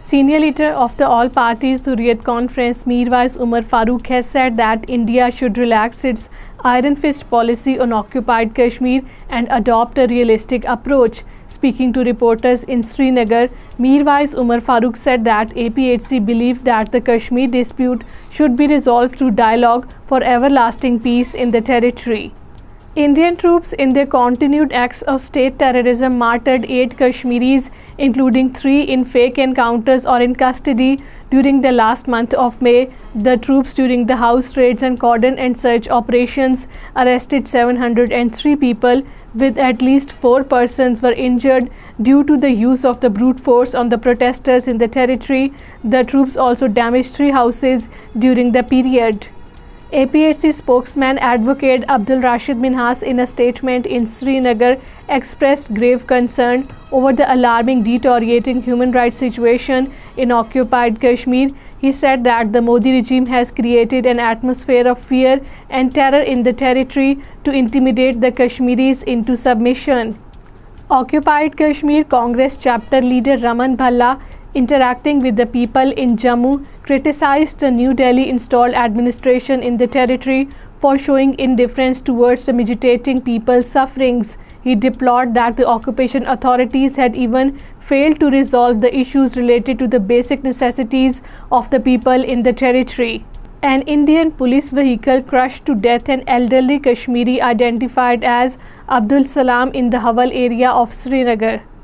Senior leader of the All Parties Hurriyat Conference, Mirwais Umar Farooq, has said that India should relax its iron fist policy on occupied Kashmir and adopt a realistic approach. Speaking to reporters in Srinagar, Mirwais Umar Farooq said that APHC believed that the Kashmir dispute should be resolved through dialogue for everlasting peace in the territory. Indian troops in their continued acts of state terrorism martyred 8 Kashmiris, including 3 in fake encounters or in custody during the last month of May. The troops during the house raids and cordon and search operations arrested 703 people, with at least 4 persons were injured due to the use of the brute force on the protesters in the territory. The troops also damaged 3 houses during the period. APHC spokesman Advocate Abdul Rashid Minhas, in a statement in Srinagar, expressed grave concern over the alarming deteriorating human rights situation in occupied Kashmir. He said that the Modi regime has created an atmosphere of fear and terror in the territory to intimidate the Kashmiris into submission. Occupied Kashmir Congress chapter leader Raman Bhalla, interacting with the people in Jammu, criticized the New Delhi installed administration in the territory for showing indifference towards the agitating people's sufferings. He deplored that the occupation authorities had even failed to resolve the issues related to the basic necessities of the people in the territory. An Indian police vehicle crushed to death an elderly Kashmiri identified as Abdul Salam in the Hawal area of Srinagar.